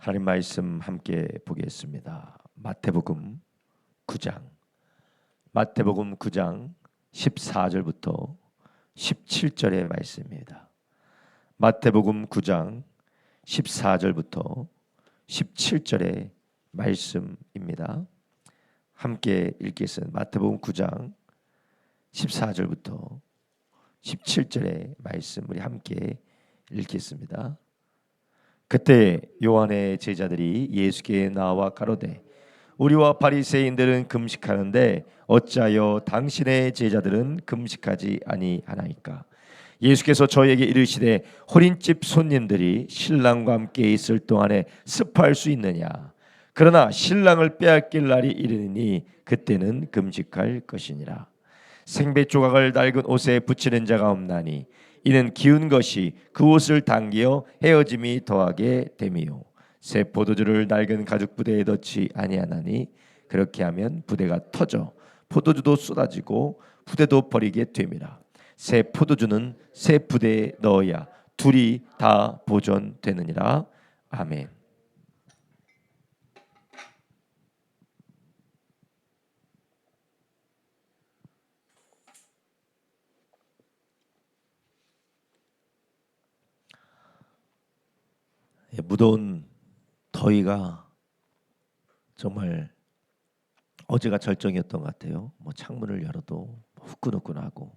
하나님 말씀 함께 보겠습니다. 마태복음 9장 14절부터 17절의 말씀입니다. 마태복음 9장 14절부터 17절의 말씀입니다. 함께 읽겠습니다. 마태복음 9장 14절부터 17절의 말씀 우리 함께 읽겠습니다. 그때 요한의 제자들이 예수께 나와 가로되 우리와 바리새인들은 금식하는데 어찌하여 당신의 제자들은 금식하지 아니하나이까? 예수께서 저에게 이르시되 호린집 손님들이 신랑과 함께 있을 동안에 습할 수 있느냐? 그러나 신랑을 빼앗길 날이 이르니 그때는 금식할 것이니라. 생배 조각을 낡은 옷에 붙이는 자가 없나니 이는 기운 것이 그 옷을 당기어 헤어짐이 더하게 됨이요 새 포도주를 낡은 가죽 부대에 넣지 아니하나니 그렇게 하면 부대가 터져 포도주도 쏟아지고 부대도 버리게 됨이라. 새 포도주는 새 부대에 넣어야 둘이 다 보존되느니라. 아멘. 무더운 더위가 정말 어제가 절정이었던 것 같아요. 창문을 열어도 후끈후끈하고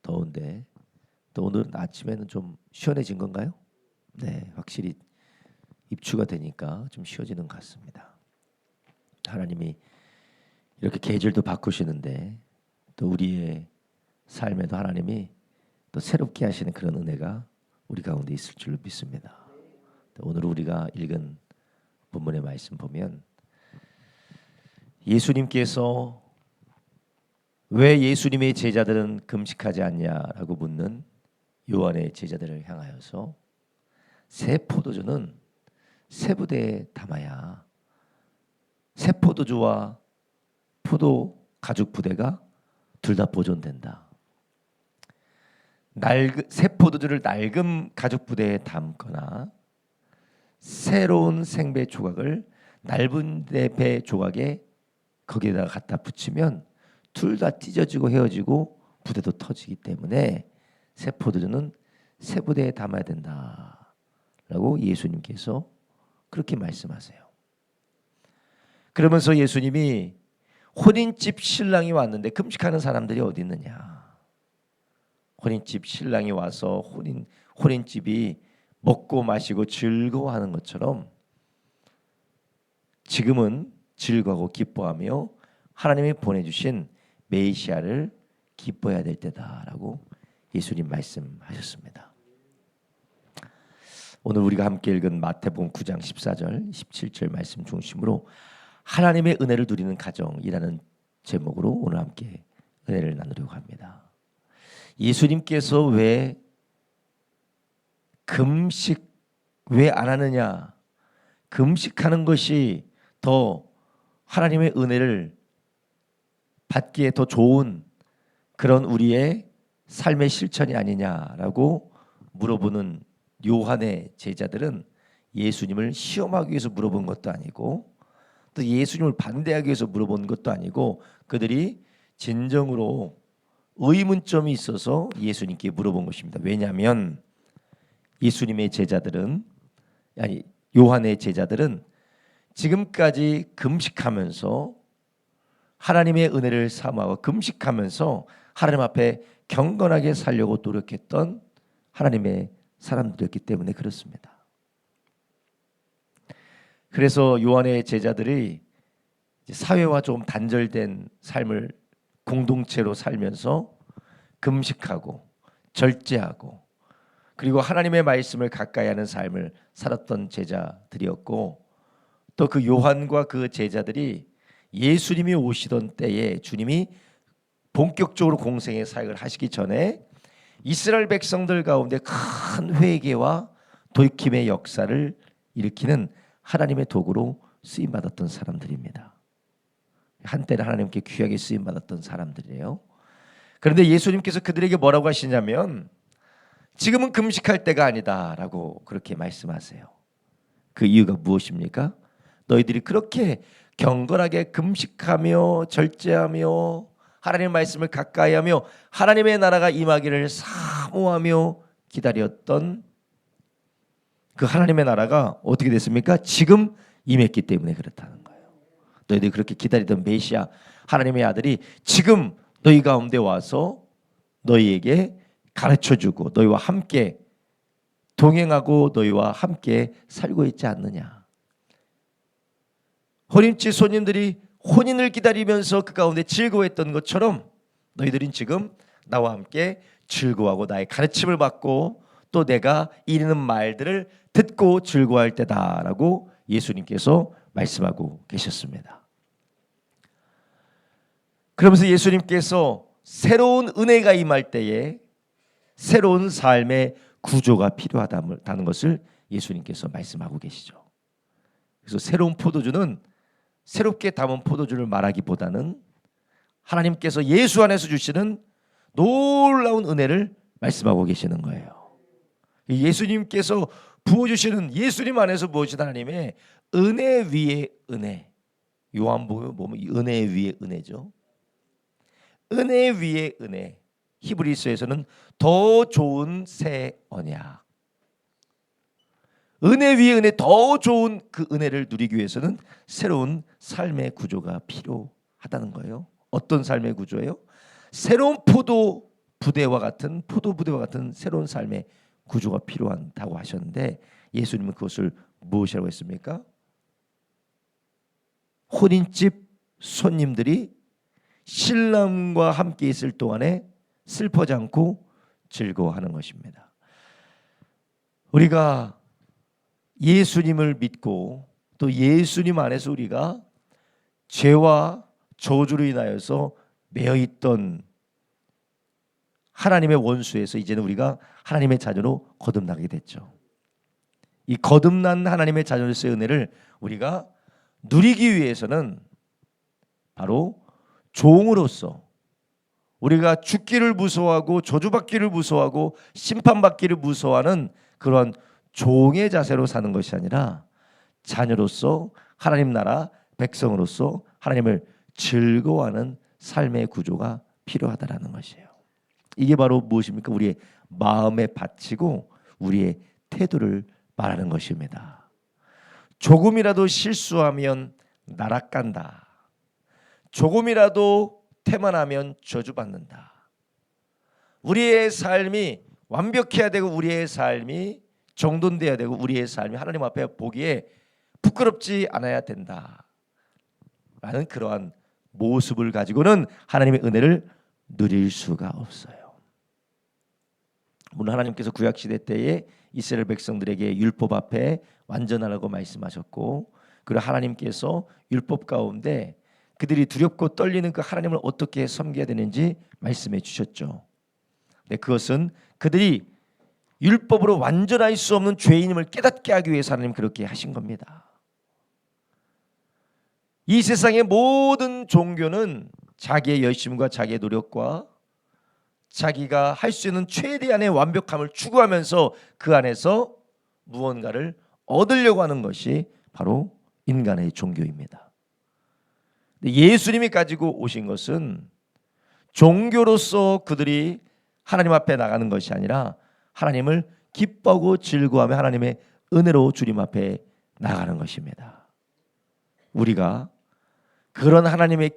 더운데 또 오늘 아침에는 좀 시원해진 건가요? 네, 확실히 입추가 되니까 좀 쉬워지는 것 같습니다. 하나님이 이렇게 계절도 바꾸시는데 또 우리의 삶에도 하나님이 또 새롭게 하시는 그런 은혜가 우리 가운데 있을 줄로 믿습니다. 오늘 우리가 읽은 본문의 말씀 보면 예수님께서 왜 예수님의 제자들은 금식하지 않냐라고 묻는 요한의 제자들을 향하여서 새 포도주는 새 부대에 담아야 새 포도주와 포도 가죽 부대가 둘 다 보존된다. 새 포도주를 낡은 가죽 부대에 담거나 새로운 생배 조각을 낡은 배 조각에 거기에다가 갖다 붙이면 둘 다 찢어지고 헤어지고 부대도 터지기 때문에 새 포도주는 새 부대에 담아야 된다라고 예수님께서 그렇게 말씀하세요. 그러면서 예수님이 혼인집 신랑이 왔는데 금식하는 사람들이 어디 있느냐? 혼인집 신랑이 와서 혼인집이 먹고 마시고 즐거워하는 것처럼 지금은 즐거워하고 기뻐하며 하나님이 보내주신 메시아를 기뻐해야 될 때다라고 예수님 말씀하셨습니다. 오늘 우리가 함께 읽은 마태복음 9장 14절 17절 말씀 중심으로 하나님의 은혜를 누리는 가정이라는 제목으로 오늘 함께 은혜를 나누려고 합니다. 예수님께서 왜 금식 왜 안 하느냐? 금식하는 것이 더 하나님의 은혜를 받기에 더 좋은 그런 우리의 삶의 실천이 아니냐라고 물어보는 요한의 제자들은 예수님을 시험하기 위해서 물어본 것도 아니고 또 예수님을 반대하기 위해서 물어본 것도 아니고 그들이 진정으로 의문점이 있어서 예수님께 물어본 것입니다. 왜냐하면 예수님의 제자들은 요한의 제자들은 지금까지 금식하면서 하나님의 은혜를 사모하고 금식하면서 하나님 앞에 경건하게 살려고 노력했던 하나님의 사람들이었기 때문에 그렇습니다. 그래서 요한의 제자들이 사회와 조금 단절된 삶을 공동체로 살면서 금식하고 절제하고 그리고 하나님의 말씀을 가까이 하는 삶을 살았던 제자들이었고 또 그 요한과 그 제자들이 예수님이 오시던 때에 주님이 본격적으로 공생의 사역을 하시기 전에 이스라엘 백성들 가운데 큰 회개와 돌이킴의 역사를 일으키는 하나님의 도구로 쓰임받았던 사람들입니다. 한때는 하나님께 귀하게 쓰임받았던 사람들이에요. 그런데 예수님께서 그들에게 뭐라고 하시냐면 지금은 금식할 때가 아니다라고 그렇게 말씀하세요. 그 이유가 무엇입니까? 너희들이 그렇게 경건하게 금식하며 절제하며 하나님의 말씀을 가까이하며 하나님의 나라가 임하기를 사모하며 기다렸던 그 하나님의 나라가 어떻게 됐습니까? 지금 임했기 때문에 그렇다는 거예요. 너희들이 그렇게 기다리던 메시아 하나님의 아들이 지금 너희 가운데 와서 너희에게 가르쳐주고 너희와 함께 동행하고 너희와 함께 살고 있지 않느냐. 혼인집 손님들이 혼인을 기다리면서 그 가운데 즐거워했던 것처럼 너희들은 지금 나와 함께 즐거워하고 나의 가르침을 받고 또 내가 이르는 말들을 듣고 즐거워할 때다라고 예수님께서 말씀하고 계셨습니다. 그러면서 예수님께서 새로운 은혜가 임할 때에 새로운 삶의 구조가 필요하다는 것을 예수님께서 말씀하고 계시죠. 그래서 새로운 포도주는 새롭게 담은 포도주를 말하기보다는 하나님께서 예수 안에서 주시는 놀라운 은혜를 말씀하고 계시는 거예요. 예수님께서 부어주시는 예수님 안에서 부어주신 하나님의 은혜 위에 은혜. 요한복음 보면 은혜 위에 은혜죠. 은혜 위에 은혜. 히브리서에서는 더 좋은 새 언약. 은혜 위에 은혜, 더 좋은 그 은혜를 누리기 위해서는 새로운 삶의 구조가 필요하다는 거예요. 어떤 삶의 구조예요? 새로운 포도 부대와 같은 새로운 삶의 구조가 필요하다고 하셨는데 예수님은 그것을 무엇이라고 했습니까? 혼인집 손님들이 신랑과 함께 있을 동안에 슬퍼지 않고 즐거워하는 것입니다. 우리가 예수님을 믿고 또 예수님 안에서 우리가 죄와 저주로 인하여서 매여있던 하나님의 원수에서 이제는 우리가 하나님의 자녀로 거듭나게 됐죠. 이 거듭난 하나님의 자녀로서의 은혜를 우리가 누리기 위해서는 바로 종으로서 우리가 죽기를 무서워하고 저주받기를 무서워하고 심판받기를 무서워하는 그런 종의 자세로 사는 것이 아니라 자녀로서 하나님 나라 백성으로서 하나님을 즐거워하는 삶의 구조가 필요하다라는 것이에요. 이게 바로 무엇입니까? 우리의 마음에 바치고 우리의 태도를 말하는 것입니다. 조금이라도 실수하면 나락간다. 조금이라도 태만하면 저주받는다. 우리의 삶이 완벽해야 되고 우리의 삶이 정돈돼야 되고 우리의 삶이 하나님 앞에 보기에 부끄럽지 않아야 된다 라는 그러한 모습을 가지고는 하나님의 은혜를 누릴 수가 없어요. 물론 하나님께서 구약시대 때에 이스라엘 백성들에게 율법 앞에 완전하라고 말씀하셨고 그리고 하나님께서 율법 가운데 그들이 두렵고 떨리는 그 하나님을 어떻게 섬겨야 되는지 말씀해 주셨죠. 네, 그것은 그들이 율법으로 완전할 수 없는 죄인임을 깨닫게 하기 위해서 하나님 그렇게 하신 겁니다. 이 세상의 모든 종교는 자기의 열심과 자기의 노력과 자기가 할 수 있는 최대한의 완벽함을 추구하면서 그 안에서 무언가를 얻으려고 하는 것이 바로 인간의 종교입니다. 예수님이 가지고 오신 것은 종교로서 그들이 하나님 앞에 나가는 것이 아니라 하나님을 기뻐하고 즐거워하며 하나님의 은혜로 주님 앞에 나가는 것입니다. 우리가 그런 하나님을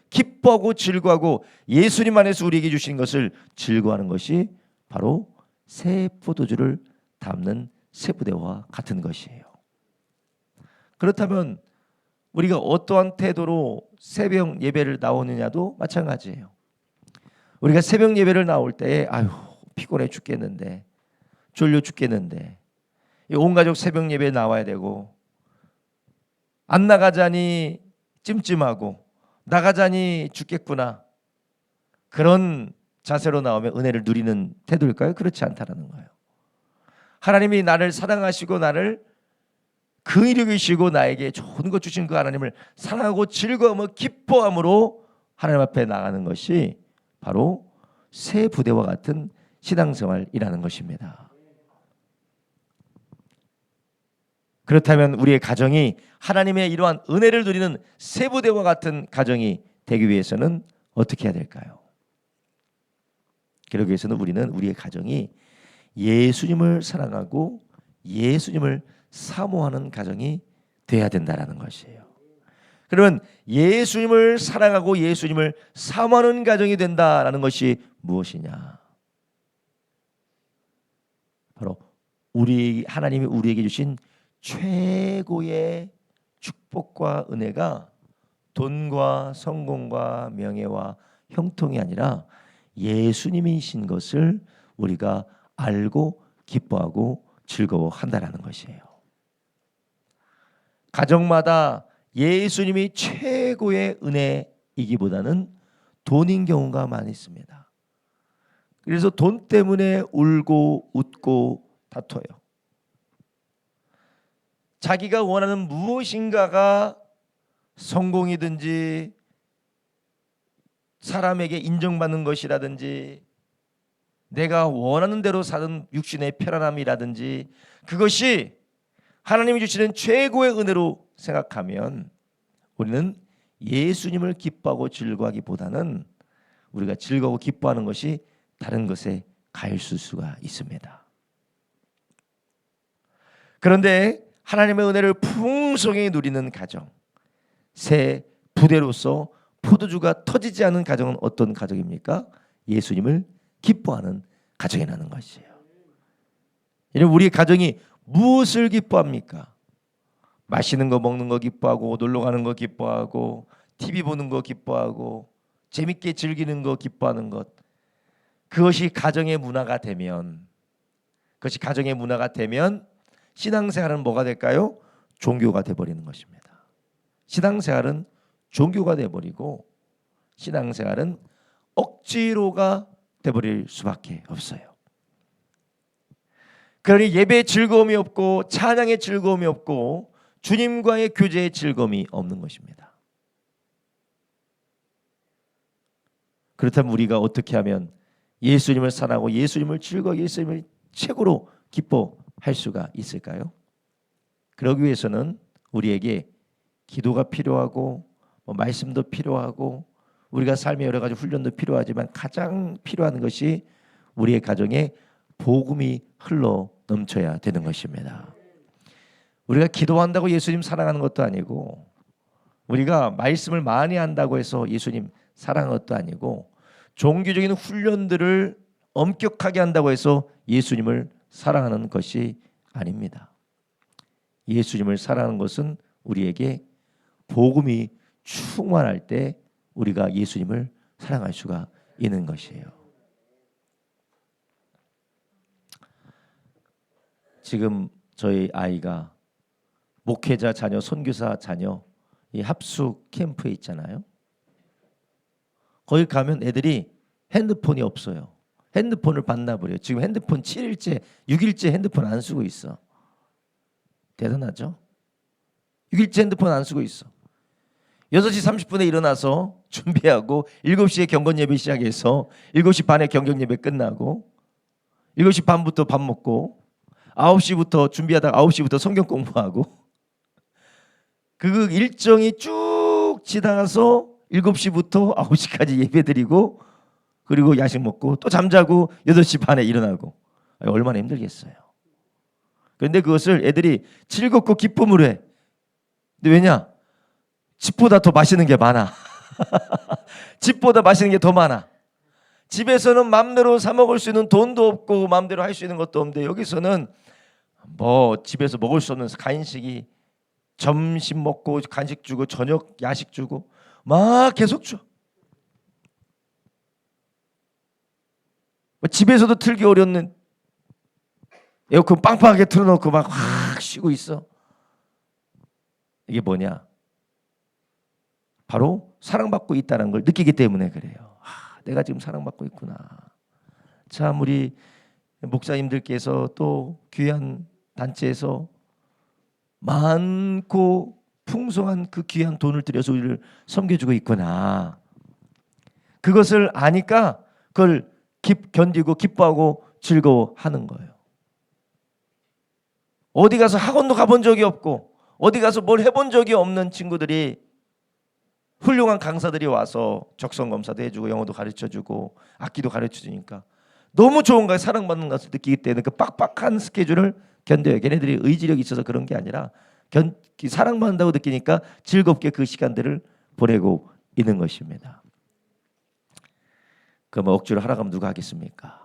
기뻐하고 즐거워하고 예수님 안에서 우리에게 주신 것을 즐거워하는 것이 바로 새 포도주를 담는 새 부대와 같은 것이에요. 그렇다면 우리가 어떠한 태도로 새벽 예배를 나오느냐도 마찬가지예요. 우리가 새벽 예배를 나올 때에 아유 피곤해 죽겠는데 졸려 죽겠는데 온 가족 새벽 예배에 나와야 되고 안 나가자니 찜찜하고 나가자니 죽겠구나 그런 자세로 나오면 은혜를 누리는 태도일까요? 그렇지 않다라는 거예요. 하나님이 나를 사랑하시고 나를 긍휼히 나에게 좋은 것 주신 그 하나님을 사랑하고 즐거움을 기뻐함으로 하나님 앞에 나가는 것이 바로 새 부대와 같은 신앙생활이라는 것입니다. 그렇다면 우리의 가정이 하나님의 이러한 은혜를 누리는 세부대와 같은 가정이 되기 위해서는 어떻게 해야 될까요? 그러기 위해서는 우리는 우리의 가정이 예수님을 사랑하고 예수님을 사모하는 가정이 돼야 된다라는 것이에요. 그러면 예수님을 사랑하고 예수님을 사모하는 가정이 된다라는 것이 무엇이냐? 바로 하나님이 우리에게 주신 최고의 축복과 은혜가 돈과 성공과 명예와 형통이 아니라 예수님이신 것을 우리가 알고 기뻐하고 즐거워한다라는 것이에요. 가정마다 예수님이 최고의 은혜이기보다는 돈인 경우가 많이 있습니다. 그래서 돈 때문에 울고 웃고 다퉈요. 자기가 원하는 무엇인가가 성공이든지 사람에게 인정받는 것이라든지 내가 원하는 대로 사는 육신의 편안함이라든지 그것이 하나님이 주시는 최고의 은혜로 생각하면 우리는 예수님을 기뻐하고 즐거워하기보다는 우리가 즐거워 기뻐하는 것이 다른 것에 가 있을 수가 있습니다. 그런데 하나님의 은혜를 풍성히 누리는 가정, 새 부대로서 포도주가 터지지 않은 가정은 어떤 가정입니까? 예수님을 기뻐하는 가정이라는 것이에요. 우리 가정이 무엇을 기뻐합니까? 맛있는 거 먹는 거 기뻐하고 놀러 가는 거 기뻐하고 TV 보는 거 기뻐하고 재밌게 즐기는 거 기뻐하는 것, 그것이 가정의 문화가 되면 신앙생활은 뭐가 될까요? 종교가 돼버리는 것입니다. 신앙생활은 종교가 돼버리고 신앙생활은 억지로가 돼버릴 수밖에 없어요. 그러니 예배의 즐거움이 없고 찬양의 즐거움이 없고 주님과의 교제의 즐거움이 없는 것입니다. 그렇다면 우리가 어떻게 하면 예수님을 사랑하고 예수님을 즐거워 예수님을 최고로 기뻐할 수가 있을까요? 그러기 위해서는 우리에게 기도가 필요하고 말씀도 필요하고 우리가 삶의 여러 가지 훈련도 필요하지만 가장 필요한 것이 우리의 가정에 복음이 흘러 넘쳐야 되는 것입니다. 우리가 기도한다고 예수님 사랑하는 것도 아니고 우리가 말씀을 많이 한다고 해서 예수님 사랑하는 것도 아니고 종교적인 훈련들을 엄격하게 한다고 해서 예수님을 사랑하는 것이 아닙니다. 예수님을 사랑하는 것은 우리에게 복음이 충만할 때 우리가 예수님을 사랑할 수가 있는 것이에요. 지금 저희 아이가 목회자 자녀, 선교사 자녀 이 합숙 캠프에 있잖아요. 거기 가면 애들이 핸드폰이 없어요. 핸드폰을 반납을 해요. 지금 핸드폰 7일째, 6일째 핸드폰 안 쓰고 있어. 대단하죠? 6일째 핸드폰 안 쓰고 있어. 6시 30분에 일어나서 준비하고 7시에 경건 예배 시작해서 7시 반에 경경 예배 끝나고 7시 반부터 밥 먹고 9시부터 준비하다가 9시부터 성경 공부하고 그 일정이 쭉 지나가서 7시부터 9시까지 예배 드리고 그리고 야식 먹고 또 잠자고 8시 반에 일어나고 얼마나 힘들겠어요. 그런데 그것을 애들이 즐겁고 기쁨으로 해. 근데 왜냐? 집보다 더 맛있는 게 많아. 집보다 맛있는 게 더 많아. 집에서는 마음대로 사 먹을 수 있는 돈도 없고 마음대로 할 수 있는 것도 없는데 여기서는 뭐 집에서 먹을 수 없는 간식이 점심 먹고 간식 주고 저녁 야식 주고 막 계속 줘. 집에서도 틀기 어려운 에어컨 빵빵하게 틀어놓고 막 확 쉬고 있어. 이게 뭐냐? 바로 사랑받고 있다는 걸 느끼기 때문에 그래요. 내가 지금 사랑받고 있구나. 참 우리 목사님들께서 또 귀한 단체에서 많고 풍성한 그 귀한 돈을 들여서 우리를 섬겨주고 있구나. 그것을 아니까 그걸 견디고 기뻐하고 즐거워하는 거예요. 어디 가서 학원도 가본 적이 없고 어디 가서 뭘 해본 적이 없는 친구들이 훌륭한 강사들이 와서 적성검사도 해주고 영어도 가르쳐주고 악기도 가르쳐주니까 너무 좋은 거예요. 사랑받는 것을 느끼기 때문에 그 빡빡한 스케줄을 견뎌요. 걔네들이 의지력이 있어서 그런 게 아니라 사랑받는다고 느끼니까 즐겁게 그 시간들을 보내고 있는 것입니다. 그럼 억지로 하라고 하면 누가 하겠습니까?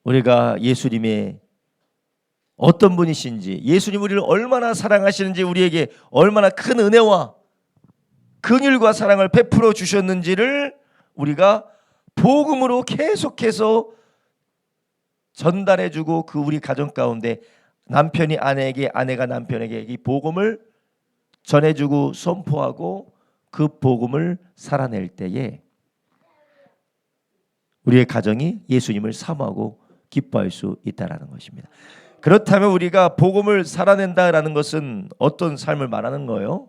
우리가 예수님의 어떤 분이신지, 예수님 우리를 얼마나 사랑하시는지, 우리에게 얼마나 큰 은혜와 긍휼과 사랑을 베풀어 주셨는지를 우리가 복음으로 계속해서 전달해주고 그 우리 가정 가운데 남편이 아내에게, 아내가 남편에게 이 복음을 전해주고 선포하고 그 복음을 살아낼 때에 우리의 가정이 예수님을 사모하고 기뻐할 수 있다는 것입니다. 그렇다면 우리가 복음을 살아낸다라는 것은 어떤 삶을 말하는 거예요?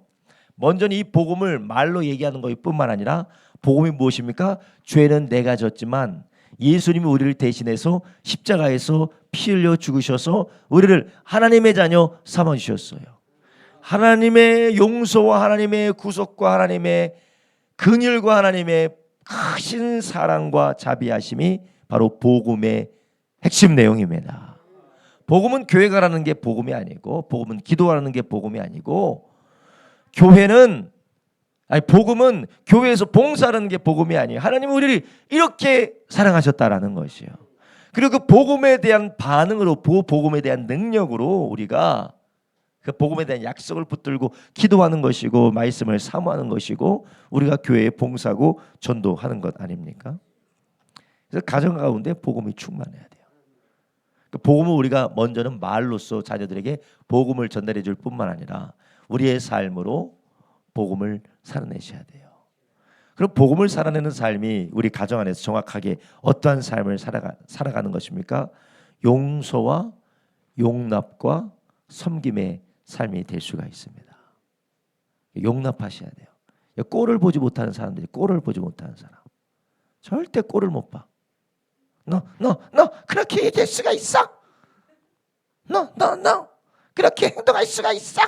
먼저는 이 복음을 말로 얘기하는 것뿐만 아니라 복음이 무엇입니까? 죄는 내가 졌지만 예수님이 우리를 대신해서 십자가에서 피 흘려 죽으셔서 우리를 하나님의 자녀 삼아주셨어요. 하나님의 용서와 하나님의 구속과 하나님의 긍휼과 하나님의 크신 사랑과 자비하심이 바로 복음의 핵심 내용입니다. 복음은 교회 가라는 게 복음이 아니고, 복음은 기도하는 게 복음이 아니고, 복음은 교회에서 봉사하는 게 복음이 아니에요. 하나님은 우리를 이렇게 사랑하셨다라는 것이에요. 그리고 그 복음에 대한 반응으로, 복음에 대한 능력으로 우리가 그 복음에 대한 약속을 붙들고 기도하는 것이고 말씀을 사모하는 것이고 우리가 교회에 봉사하고 전도하는 것 아닙니까? 그래서 가정 가운데 복음이 충만해야 돼요. 그 복음을 우리가 먼저는 말로써 자녀들에게 복음을 전달해 줄 뿐만 아니라 우리의 삶으로 복음을 살아내셔야 돼요. 그럼 복음을 살아내는 삶이 우리 가정 안에서 정확하게 어떠한 삶을 살아가는 것입니까? 용서와 용납과 섬김의 삶이 될 수가 있습니다. 용납하셔야 돼요. 꼴을 보지 못하는 사람들이, 꼴을 보지 못하는 사람 절대 꼴을 못 봐. 너 그렇게 얘기할 수가 있어? 너 그렇게 행동할 수가 있어?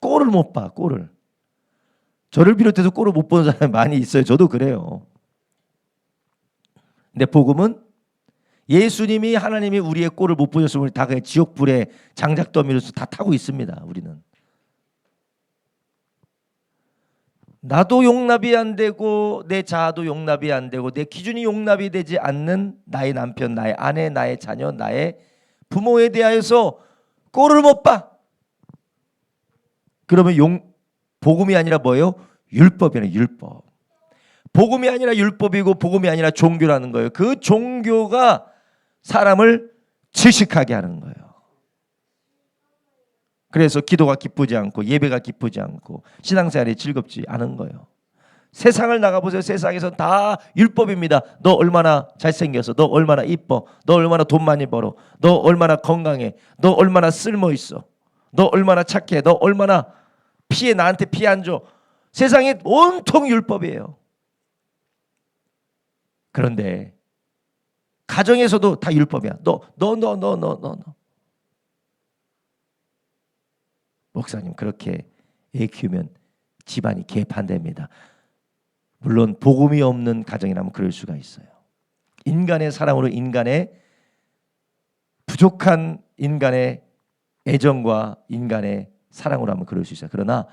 꼴을 못 봐. 꼴을. 저를 비롯해서 꼴을 못 보는 사람이 많이 있어요. 저도 그래요. 근데 복음은 예수님이, 하나님이 우리의 꼴을 못 보셨으면 우리 다 그냥 지옥불에 장작더미로서 다 타고 있습니다. 우리는. 나도 용납이 안 되고 내 자아도 용납이 안 되고 내 기준이 용납이 되지 않는 나의 남편, 나의 아내, 나의 자녀, 나의 부모에 대하여서 꼴을 못 봐. 그러면 복음이 아니라 뭐예요? 율법이에요. 율법. 복음이 아니라 율법이고 복음이 아니라 종교라는 거예요. 그 종교가 사람을 질식하게 하는 거예요. 그래서 기도가 기쁘지 않고 예배가 기쁘지 않고 신앙생활이 즐겁지 않은 거예요. 세상을 나가보세요. 세상에서 다 율법입니다. 너 얼마나 잘생겨서, 너 얼마나 이뻐, 너 얼마나 돈 많이 벌어, 너 얼마나 건강해, 너 얼마나 쓸모있어, 너 얼마나 착해, 너 얼마나 나한테 피해 안 줘. 세상에 온통 율법이에요. 그런데 가정에서도 다 율법이야. 너. 목사님 그렇게 애 키우면 집안이 개판됩니다. 물론 복음이 없는 가정이라면 그럴 수가 있어요. 인간의 사랑으로 인간의 부족한 인간의 애정과 인간의 사랑으로 하면 그럴 수 있어요. 그러나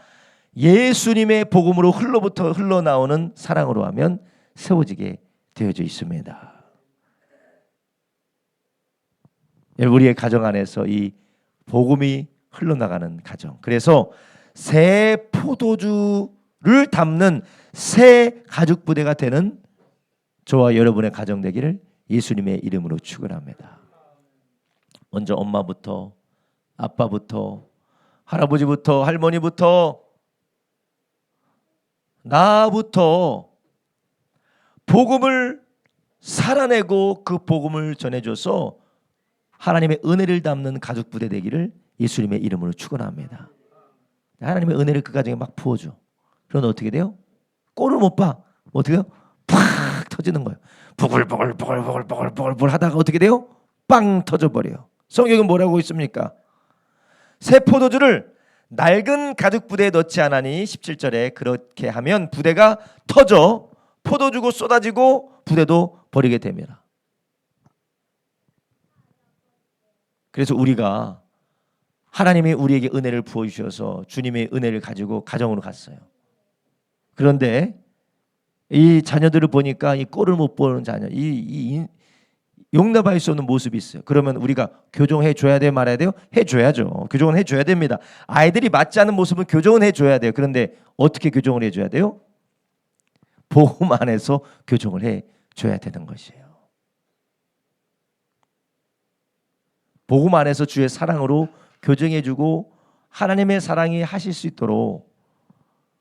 예수님의 복음으로 흘러나오는 사랑으로 하면 세워지게 되어져 있습니다. 우리의 가정 안에서 이 복음이 흘러나가는 가정. 그래서 새 포도주를 담는 새 가죽 부대가 되는 저와 여러분의 가정 되기를 예수님의 이름으로 축원합니다. 먼저 엄마부터, 아빠부터, 할아버지부터, 할머니부터, 나부터 복음을 살아내고 그 복음을 전해줘서 하나님의 은혜를 담는 가죽 부대 되기를 예수님의 이름으로 축원합니다. 하나님의 은혜를 그 가정에 막 부어줘. 그러면 어떻게 돼요? 꼴을 못 봐. 어떻게 돼요? 팍 터지는 거예요. 부글부글 하다가 어떻게 돼요? 빵 터져버려요. 성경은 뭐라고 있습니까? 새 포도주를 낡은 가죽 부대에 넣지 않으니 17절에 그렇게 하면 부대가 터져 포도주가 쏟아지고 부대도 버리게 됩니다. 그래서 우리가 하나님이 우리에게 은혜를 부어주셔서 주님의 은혜를 가지고 가정으로 갔어요. 그런데 이 자녀들을 보니까 이 꼴을 못 보는 자녀, 용납할 수 없는 모습이 있어요. 그러면 우리가 교정해 줘야 돼요, 말아야 돼요? 해줘야죠. 교정은 해줘야 됩니다. 아이들이 맞지 않는 모습은 교정은 해줘야 돼요. 그런데 어떻게 교정을 해줘야 돼요? 복음 안에서 교정을 해줘야 되는 것이에요. 복음 안에서 주의 사랑으로 교정해주고 하나님의 사랑이 하실 수 있도록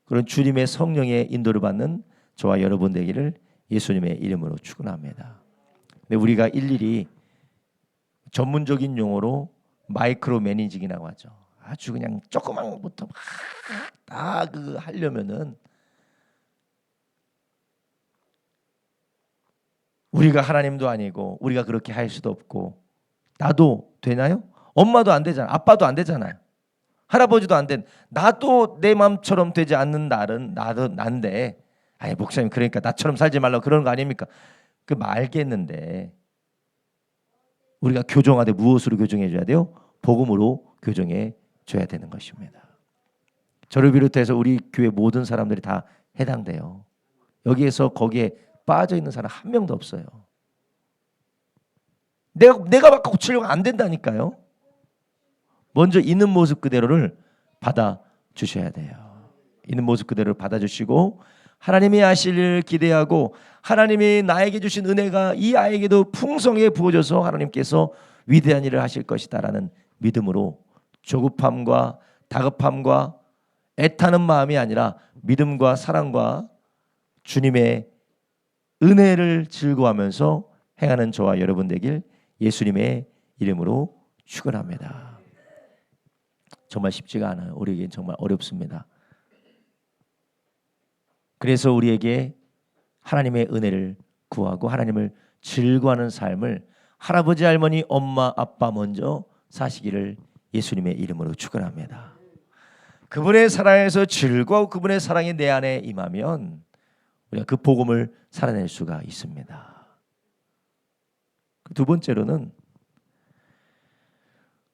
그런 주님의 성령의 인도를 받는 저와 여러분 되기를 예수님의 이름으로 축원합니다. 근데 우리가 일일이 전문적인 용어로 마이크로 매니징이라고 하죠. 아주 그냥 조그만 것부터 다 그 하려면은 우리가 하나님도 아니고 우리가 그렇게 할 수도 없고 나도 되나요? 엄마도 안 되잖아. 아빠도 안 되잖아요. 할아버지도 안 된. 나도 내 마음처럼 되지 않는 나도 난데. 아니 목사님 그러니까 나처럼 살지 말라고 그러는 거 아닙니까? 그 알겠는데 우리가 교정하되 무엇으로 교정해 줘야 돼요? 복음으로 교정해 줘야 되는 것입니다. 저를 비롯해서 우리 교회 모든 사람들이 다 해당돼요. 여기에서 거기에 빠져 있는 사람 한 명도 없어요. 내가 막 고치려고 안 된다니까요. 먼저 있는 모습 그대로를 받아 주셔야 돼요. 있는 모습 그대로를 받아 주시고 하나님이 하실 일을 기대하고 하나님이 나에게 주신 은혜가 이 아이에게도 풍성하게 부어져서 하나님께서 위대한 일을 하실 것이다라는 믿음으로 조급함과 다급함과 애타는 마음이 아니라 믿음과 사랑과 주님의 은혜를 즐거워하면서 행하는 저와 여러분 되길 예수님의 이름으로 축원합니다. 정말 쉽지가 않아요. 우리에겐 정말 어렵습니다. 그래서 우리에게 하나님의 은혜를 구하고 하나님을 즐거워하는 삶을 할아버지, 할머니, 엄마, 아빠 먼저 사시기를 예수님의 이름으로 축원합니다. 그분의 사랑에서 즐거워하고 그분의 사랑이 내 안에 임하면 우리가 그 복음을 살아낼 수가 있습니다. 두 번째로는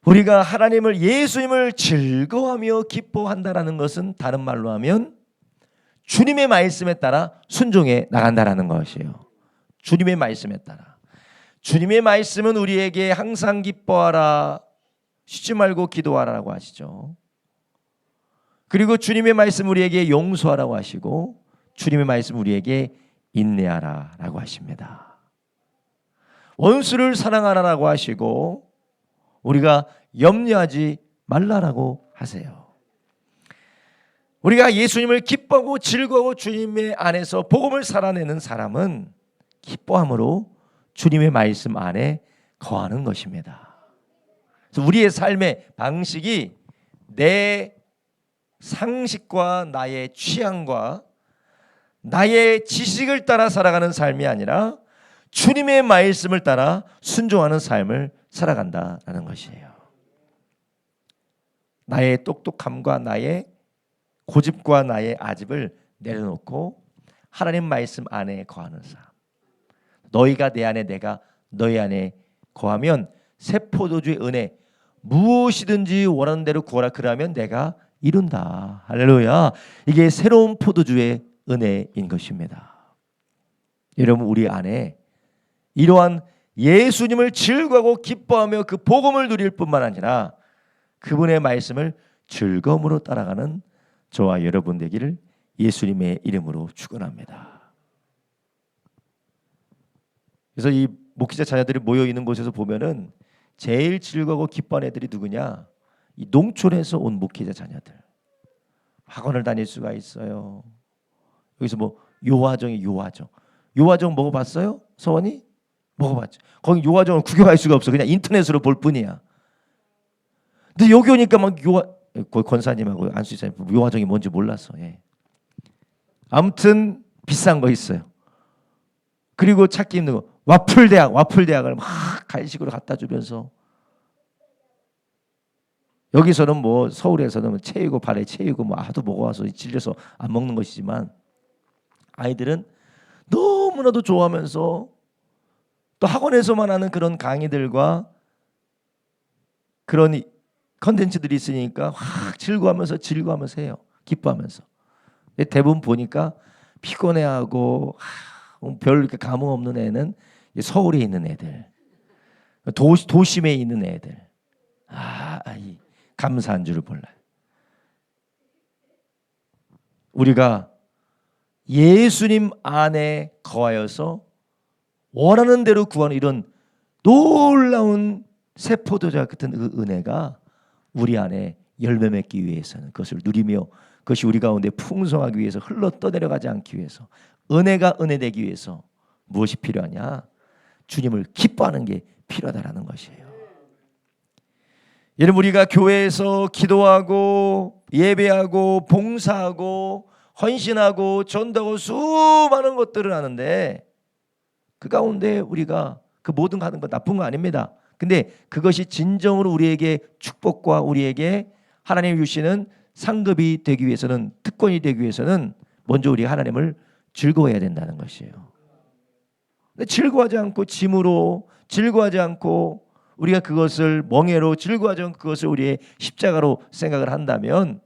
우리가 하나님을 예수님을 즐거워하며 기뻐한다라는 것은 다른 말로 하면 주님의 말씀에 따라 순종해 나간다라는 것이에요. 주님의 말씀에 따라. 주님의 말씀은 우리에게 항상 기뻐하라, 쉬지 말고 기도하라고 하시죠. 그리고 주님의 말씀 우리에게 용서하라고 하시고 주님의 말씀 우리에게 인내하라라고 하십니다. 원수를 사랑하라라고 하시고 우리가 염려하지 말라라고 하세요. 우리가 예수님을 기뻐하고 즐거워 주님의 안에서 복음을 살아내는 사람은 기뻐함으로 주님의 말씀 안에 거하는 것입니다. 그래서 우리의 삶의 방식이 내 상식과 나의 취향과 나의 지식을 따라 살아가는 삶이 아니라 주님의 말씀을 따라 순종하는 삶을 살아간다라는 것이에요. 나의 똑똑함과 나의 고집과 나의 아집을 내려놓고 하나님 말씀 안에 거하는 삶. 너희가 내 안에 내가 너희 안에 거하면 새 포도주의 은혜 무엇이든지 원하는 대로 구하라 그러면 내가 이룬다. 할렐루야. 이게 새로운 포도주의 은혜인 것입니다. 여러분 우리 안에 이러한 예수님을 즐거워하고 기뻐하며 그 복음을 누릴 뿐만 아니라 그분의 말씀을 즐거움으로 따라가는 저와 여러분 되기를 예수님의 이름으로 축원합니다. 그래서 이 목회자 자녀들이 모여 있는 곳에서 보면은 제일 즐거워 기뻐하는 애들이 누구냐? 이 농촌에서 온 목회자 자녀들. 학원을 다닐 수가 있어요. 여기서 뭐 요화정이 요화정. 요화정 먹어봤어요? 서원이? 먹어봤죠. 거기 요화정을 구경할 수가 없어. 그냥 인터넷으로 볼 뿐이야. 근데 여기 오니까 막 권사님하고 안수사님 요화정이 뭔지 몰랐어. 예. 아무튼 비싼 거 있어요. 그리고 찾기 힘든 거 와플 대학을 막 간식으로 갖다 주면서, 여기서는 뭐 서울에서는 채이고 발에 채이고 뭐 하도 먹어와서 질려서 안 먹는 것이지만, 아이들은 너무나도 좋아하면서 또 학원에서만 하는 그런 강의들과 그런 컨텐츠들이 있으니까 확 즐거워하면서 해요. 기뻐하면서. 근데 대부분 보니까 피곤해하고 별 이렇게 감흥 없는 애는 서울에 있는 애들, 도심에 있는 애들. 이 감사한 줄을 몰라요. 우리가 예수님 안에 거하여서 원하는 대로 구하는 이런 놀라운 새 포도주와 같은 그 은혜가 우리 안에 열매 맺기 위해서는, 그것을 누리며 그것이 우리 가운데 풍성하기 위해서, 흘러 떠내려가지 않기 위해서, 은혜가 은혜되기 위해서 무엇이 필요하냐? 주님을 기뻐하는 게 필요하다라는 것이에요. 여러분, 우리가 교회에서 기도하고 예배하고 봉사하고 헌신하고 전도하고 수많은 것들을 하는데, 그 가운데 우리가 그 모든 거 하는 건 나쁜 거 아닙니다. 근데 그것이 진정으로 우리에게 축복과 우리에게 하나님이 주시는 상급이 되기 위해서는, 특권이 되기 위해서는 먼저 우리가 하나님을 즐거워해야 된다는 것이에요. 근데 즐거워하지 않고 짐으로, 즐거워하지 않고 우리가 그것을 멍해로, 즐거워하지 않고 그것을 우리의 십자가로 생각을 한다면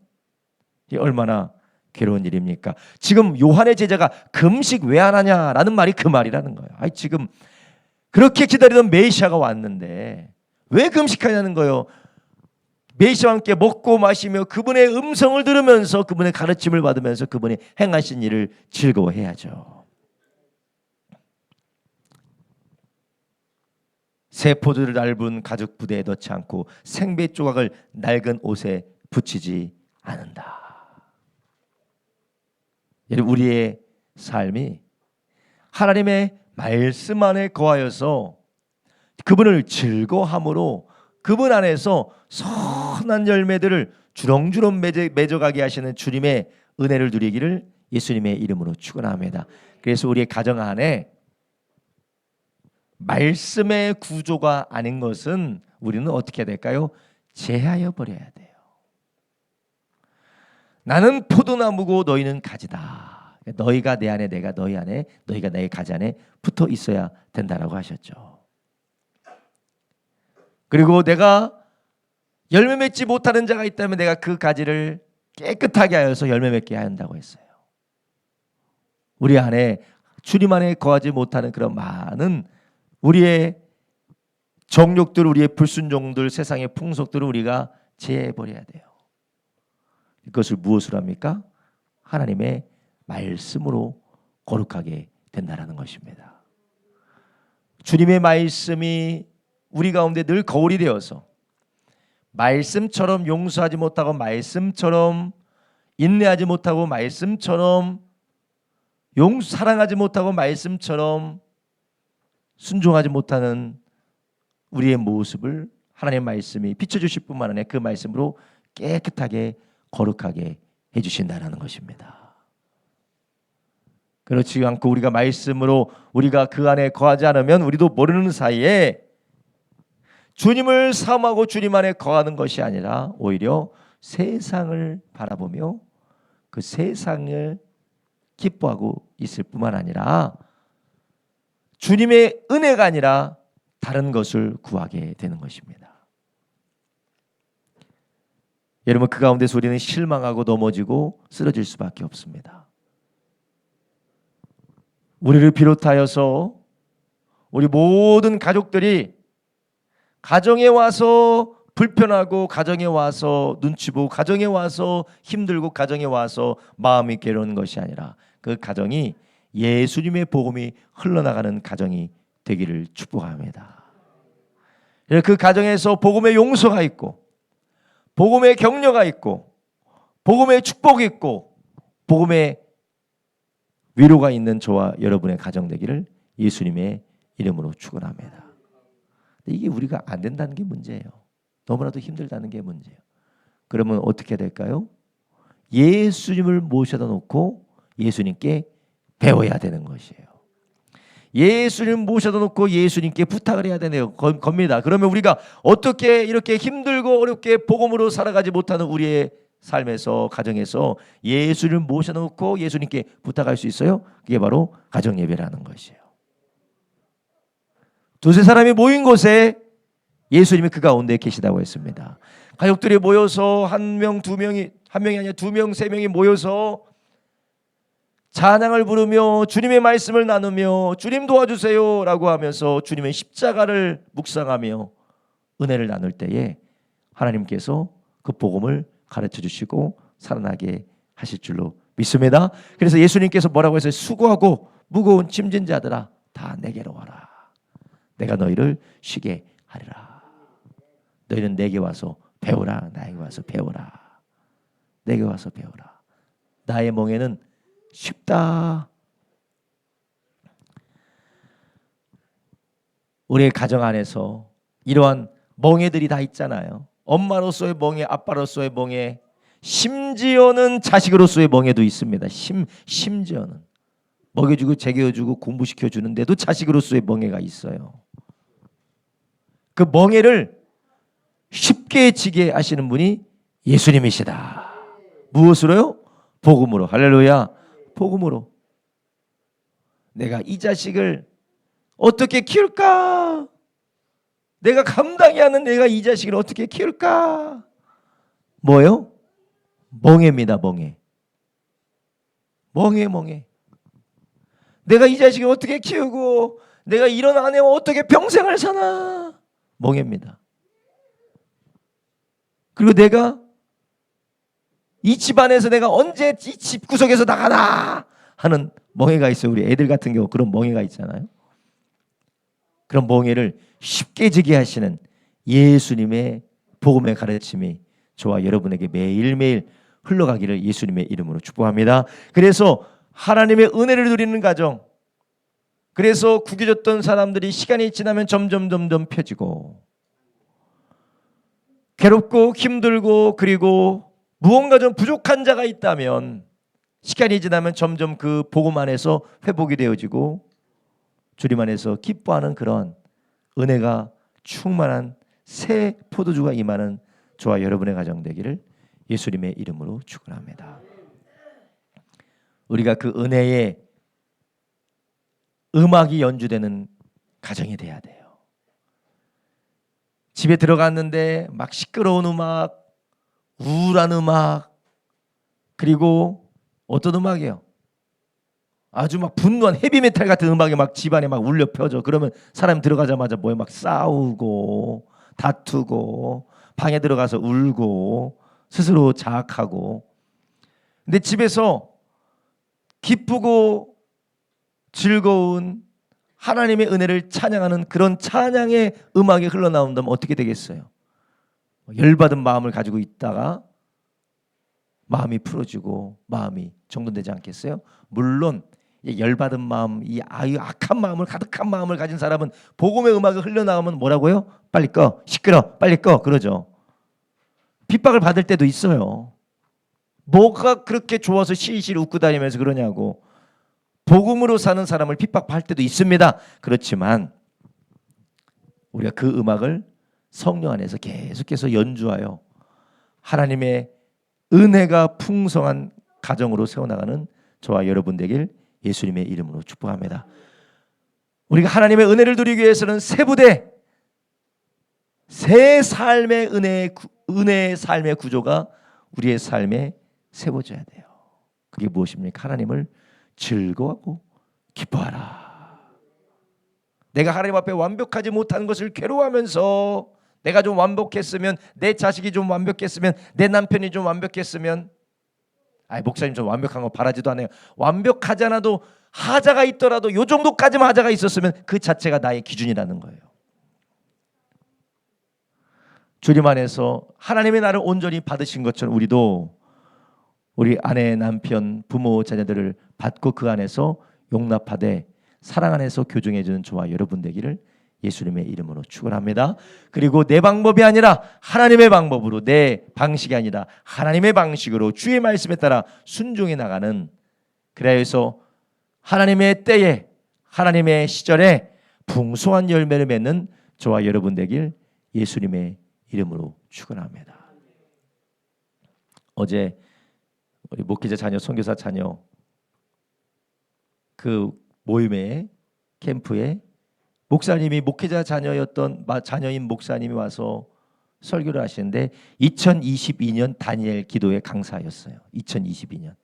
얼마나 괴로운 일입니까? 지금 요한의 제자가 금식 왜 안 하냐라는 말이 그 말이라는 거예요. 지금 그렇게 기다리던 메시아가 왔는데 왜 금식하냐는 거예요. 메시아와 함께 먹고 마시며 그분의 음성을 들으면서 그분의 가르침을 받으면서 그분이 행하신 일을 즐거워해야죠. 새 포도를 얇은 가죽 부대에 넣지 않고 생배 조각을 낡은 옷에 붙이지 않는다. 우리의 삶이 하나님의 말씀 안에 거하여서 그분을 즐거워함으로 그분 안에서 선한 열매들을 주렁주렁 맺어가게 하시는 주님의 은혜를 누리기를 예수님의 이름으로 축원합니다. 그래서 우리의 가정 안에 말씀의 구조가 아닌 것은 우리는 어떻게 해야 될까요? 제하여 버려야 돼요. 나는 포도나무고 너희는 가지다. 너희가 내 안에, 내가 너희 안에, 너희가 내 가지 안에 붙어 있어야 된다라고 하셨죠. 그리고 내가 열매 맺지 못하는 자가 있다면 내가 그 가지를 깨끗하게 하여서 열매 맺게 한다고 했어요. 우리 안에 주님 안에 거하지 못하는 그런 많은 우리의 정욕들, 우리의 불순종들, 세상의 풍속들을 우리가 제해버려야 돼요. 이것을 무엇으로 합니까? 하나님의 말씀으로 거룩하게 된다는 것입니다. 주님의 말씀이 우리 가운데 늘 거울이 되어서 말씀처럼 용서하지 못하고, 말씀처럼 인내하지 못하고, 말씀처럼 사랑하지 못하고, 말씀처럼 순종하지 못하는 우리의 모습을 하나님의 말씀이 비춰주실 뿐만 아니라 그 말씀으로 깨끗하게 거룩하게 해주신다는 것입니다. 그렇지 않고 우리가 말씀으로 우리가 그 안에 거하지 않으면 우리도 모르는 사이에 주님을 사모하고 주님 안에 거하는 것이 아니라 오히려 세상을 바라보며 그 세상을 기뻐하고 있을 뿐만 아니라 주님의 은혜가 아니라 다른 것을 구하게 되는 것입니다. 여러분, 그 가운데서 우리는 실망하고 넘어지고 쓰러질 수밖에 없습니다. 우리를 비롯하여서 우리 모든 가족들이 가정에 와서 불편하고, 가정에 와서 눈치 보고, 가정에 와서 힘들고, 가정에 와서 마음이 괴로운 것이 아니라 그 가정이 예수님의 복음이 흘러나가는 가정이 되기를 축복합니다. 그 가정에서 복음의 용서가 있고, 복음의 격려가 있고, 복음의 축복이 있고, 복음의 위로가 있는 저와 여러분의 가정 되기를 예수님의 이름으로 축원합니다. 이게 우리가 안 된다는 게 문제예요. 너무나도 힘들다는 게 문제예요. 그러면 어떻게 될까요? 예수님을 모셔다 놓고 예수님께 배워야 되는 것이에요. 예수님 모셔다 놓고 예수님께 부탁을 해야 되네요. 겁니다. 그러면 우리가 어떻게 이렇게 힘들고 어렵게 복음으로 살아가지 못하는 우리의 삶에서, 가정에서 예수를 모셔놓고 예수님께 부탁할 수 있어요? 그게 바로 가정예배라는 것이에요. 두세 사람이 모인 곳에 예수님이 그 가운데 계시다고 했습니다. 가족들이 모여서 한 명이 아니라 2명, 3명이 모여서 찬양을 부르며 주님의 말씀을 나누며 주님 도와주세요 라고 하면서 주님의 십자가를 묵상하며 은혜를 나눌 때에 하나님께서 그 복음을 가르쳐 주시고 살아나게 하실 줄로 믿습니다. 그래서 예수님께서 뭐라고 했어요? 수고하고 무거운 짐진 자들아 다 내게로 와라. 내가 너희를 쉬게 하리라. 너희는 내게 와서 배우라. 나에게 와서 배우라. 내게 와서 배우라. 나의 멍에는 쉽다. 우리의 가정 안에서 이러한 멍에들이 다 있잖아요. 엄마로서의 멍에, 아빠로서의 멍에, 심지어는 자식으로서의 멍에도 있습니다. 심지어는 먹여주고 재겨주고 공부시켜주는데도 자식으로서의 멍에가 있어요. 그 멍에를 쉽게 지게 하시는 분이 예수님이시다. 무엇으로요? 복음으로. 할렐루야. 복음으로. 내가 이 자식을 어떻게 키울까? 내가 감당이 안 하는 내가 이 자식을 어떻게 키울까? 뭐예요? 멍해입니다. 멍해. 멍해. 내가 이 자식을 어떻게 키우고 내가 이런 아내와 어떻게 평생을 사나? 멍해입니다. 그리고 내가 이 집안에서 내가 언제 이 집구석에서 나가나 하는 멍해가 있어요. 우리 애들 같은 경우 그런 멍해가 있잖아요. 그런 멍해를 쉽게 지게 하시는 예수님의 복음의 가르침이 저와 여러분에게 매일매일 흘러가기를 예수님의 이름으로 축복합니다. 그래서 하나님의 은혜를 누리는 가정, 그래서 구겨졌던 사람들이 시간이 지나면 점점 펴지고 괴롭고 힘들고 그리고 무언가 좀 부족한 자가 있다면 시간이 지나면 점점 그 복음 안에서 회복이 되어지고 주님 안에서 기뻐하는 그런 은혜가 충만한 새 포도주가 임하는 저와 여러분의 가정 되기를 예수님의 이름으로 축원합니다. 우리가 그 은혜의 음악이 연주되는 가정이 돼야 돼요. 집에 들어갔는데 막 시끄러운 음악, 우울한 음악, 그리고 어떤 음악이에요? 아주 막 분노한 헤비메탈 같은 음악이 막 집안에 막 울려 펴져. 그러면 사람이 들어가자마자 뭐에 막 싸우고 다투고 방에 들어가서 울고 스스로 자학하고. 근데 집에서 기쁘고 즐거운 하나님의 은혜를 찬양하는 그런 찬양의 음악이 흘러나온다면 어떻게 되겠어요? 열받은 마음을 가지고 있다가 마음이 풀어지고 마음이 정돈되지 않겠어요? 물론 열받은 마음, 이 악한 마음을, 가득한 마음을 가진 사람은 복음의 음악이 흘러나오면 뭐라고요? 빨리 꺼, 시끄러, 빨리 꺼 그러죠. 핍박을 받을 때도 있어요. 뭐가 그렇게 좋아서 실실 웃고 다니면서 그러냐고. 복음으로 사는 사람을 핍박할 때도 있습니다. 그렇지만 우리가 그 음악을 성령 안에서 계속해서 연주하여 하나님의 은혜가 풍성한 가정으로 세워나가는 저와 여러분 되길 예수님의 이름으로 축복합니다. 우리가 하나님의 은혜를 누리기 위해서는 새 부대, 새 삶의 은혜의 삶의 구조가 우리의 삶에 세워져야 돼요. 그게 무엇입니까? 하나님을 즐거워하고 기뻐하라. 내가 하나님 앞에 완벽하지 못한 것을 괴로워하면서 내가 좀 완벽했으면, 내 자식이 좀 완벽했으면, 내 남편이 좀 완벽했으면, 목사님 좀 완벽한 거 바라지도 않아요. 완벽하지 않아도 하자가 있더라도 요 정도까지만 하자가 있었으면 그 자체가 나의 기준이라는 거예요. 주님 안에서 하나님의 나를 온전히 받으신 것처럼 우리도 우리 아내, 남편, 부모, 자녀들을 받고 그 안에서 용납하되 사랑 안에서 교정해주는 저와 여러분 되기를 예수님의 이름으로 축원합니다. 그리고 내 방법이 아니라 하나님의 방법으로, 내 방식이 아니라 하나님의 방식으로 주의 말씀에 따라 순종해 나가는, 그래서 하나님의 때에 하나님의 시절에 풍성한 열매를 맺는 저와 여러분 되길 예수님의 이름으로 축원합니다. 어제 우리 목회자 자녀, 선교사 자녀 그 모임에, 캠프에 목사님이, 목회자 자녀였던 자녀인 목사님이 와서 설교를 하시는데 2022년 다니엘 기도의 강사였어요. 2022년.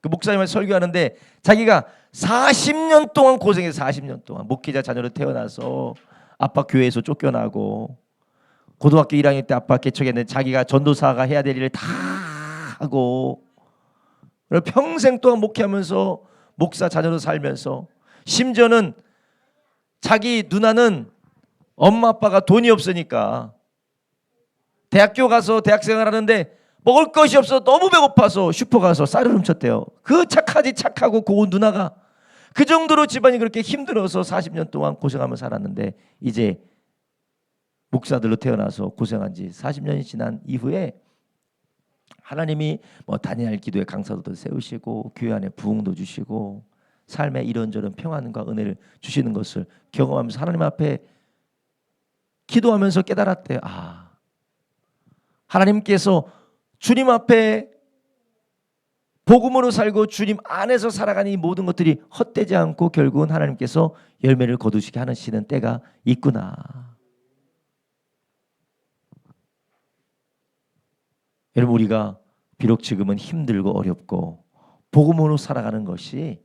그 목사님을 설교하는데 자기가 40년 동안 고생해서 40년 동안 목회자 자녀로 태어나서 아빠 교회에서 쫓겨나고 고등학교 1학년 때 아빠 개척했는데 자기가 전도사가 해야 될 일을 다 하고 평생 동안 목회하면서 목사 자녀로 살면서 심지어는 자기 누나는 엄마 아빠가 돈이 없으니까 대학교 가서 대학생활 하는데 먹을 것이 없어 너무 배고파서 슈퍼 가서 쌀을 훔쳤대요. 그 착하고 고운 누나가 그 정도로 집안이 그렇게 힘들어서 40년 동안 고생하며 살았는데 이제 목사들로 태어나서 고생한 지 40년이 지난 이후에 하나님이 다니엘 기도의 강사도 세우시고 교회 안에 부흥도 주시고 삶에 이런저런 평안과 은혜를 주시는 것을 경험하면서 하나님 앞에 기도하면서 깨달았대요. 하나님께서 주님 앞에 복음으로 살고 주님 안에서 살아가는 이 모든 것들이 헛되지 않고 결국은 하나님께서 열매를 거두시게 하시는 때가 있구나. 여러분, 우리가 비록 지금은 힘들고 어렵고 복음으로 살아가는 것이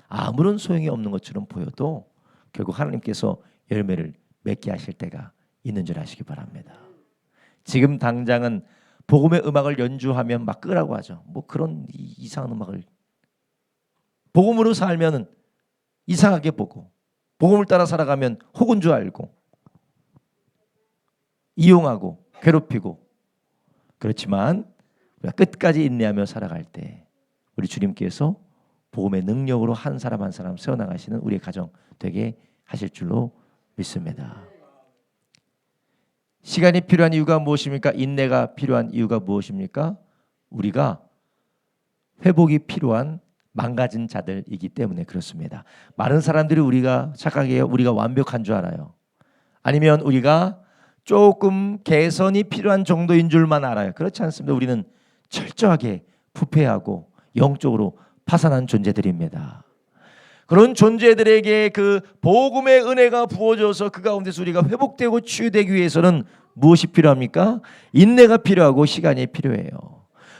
아무런 소용이 없는 것처럼 보여도 결국 하나님께서 열매를 맺게 하실 때가 있는 줄 아시기 바랍니다. 지금 당장은 복음의 음악을 연주하면 막 끄라고 하죠. 그런 이상한 음악을 복음으로 살면은 이상하게 보고 복음을 따라 살아가면 혹은 줄 알고 이용하고 괴롭히고 그렇지만 우리가 끝까지 인내하며 살아갈 때 우리 주님께서 복음의 능력으로 한 사람 한 사람 세워나가시는 우리의 가정 되게 하실 줄로 믿습니다. 시간이 필요한 이유가 무엇입니까? 인내가 필요한 이유가 무엇입니까? 우리가 회복이 필요한 망가진 자들이기 때문에 그렇습니다. 많은 사람들이 우리가 착각해요. 우리가 완벽한 줄 알아요. 아니면 우리가 조금 개선이 필요한 정도인 줄만 알아요. 그렇지 않습니다. 우리는 철저하게 부패하고 영적으로 파산한 존재들입니다. 그런 존재들에게 그 복음의 은혜가 부어져서 그 가운데서 우리가 회복되고 치유되기 위해서는 무엇이 필요합니까? 인내가 필요하고 시간이 필요해요.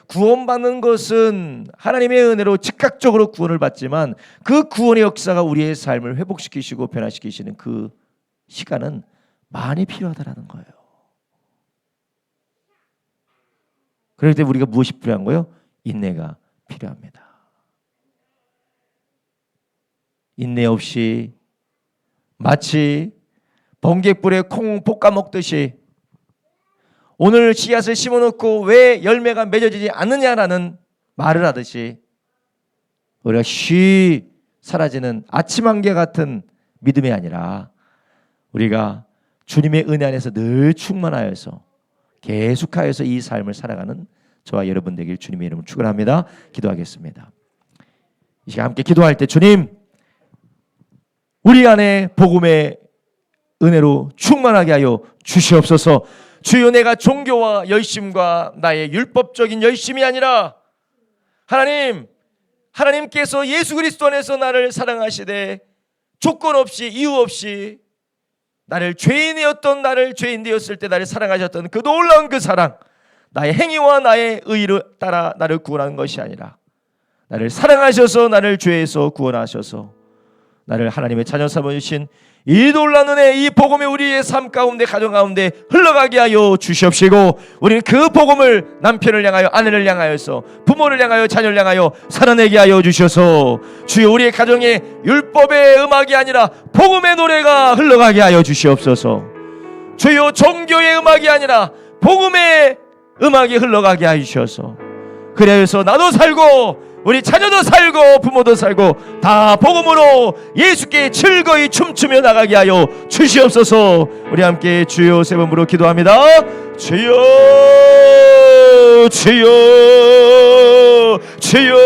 구원받는 것은 하나님의 은혜로 즉각적으로 구원을 받지만 그 구원의 역사가 우리의 삶을 회복시키시고 변화시키시는 그 시간은 많이 필요하다는 거예요. 그럴 때 우리가 무엇이 필요한 거예요? 인내가 필요합니다. 인내 없이 마치 번갯불에 콩 볶아 먹듯이 오늘 씨앗을 심어놓고 왜 열매가 맺어지지 않느냐라는 말을 하듯이 우리가 쉬 사라지는 아침 안개 같은 믿음이 아니라 우리가 주님의 은혜 안에서 늘 충만하여서 계속하여서 이 삶을 살아가는 저와 여러분 되길 주님의 이름으로 축원합니다. 기도하겠습니다. 이 시간 함께 기도할 때 주님, 우리 안에 복음의 은혜로 충만하게 하여 주시옵소서. 주여, 내가 종교와 열심과 나의 율법적인 열심이 아니라 하나님께서 예수 그리스도 안에서 나를 사랑하시되 조건 없이 이유 없이 나를 죄인 되었을 때 나를 사랑하셨던 그 놀라운 그 사랑, 나의 행위와 나의 의를 따라 나를 구원하는 것이 아니라 나를 사랑하셔서 나를 죄에서 구원하셔서 나를 하나님의 자녀 삼으신 이 놀라운 은혜, 이 복음이 우리의 삶 가운데 가정 가운데 흘러가게 하여 주시옵시고 우리는 그 복음을 남편을 향하여 아내를 향하여서 부모를 향하여 자녀를 향하여 살아내게 하여 주셔서 주여, 우리의 가정에 율법의 음악이 아니라 복음의 노래가 흘러가게 하여 주시옵소서. 주여, 종교의 음악이 아니라 복음의 음악이 흘러가게 하여 주셔서 그래서 나도 살고 우리 자녀도 살고 부모도 살고 다 복음으로 예수께 즐거이 춤추며 나가게 하여 주시옵소서. 우리 함께 주여 세 번으로 기도합니다. 주여, 주여, 주여.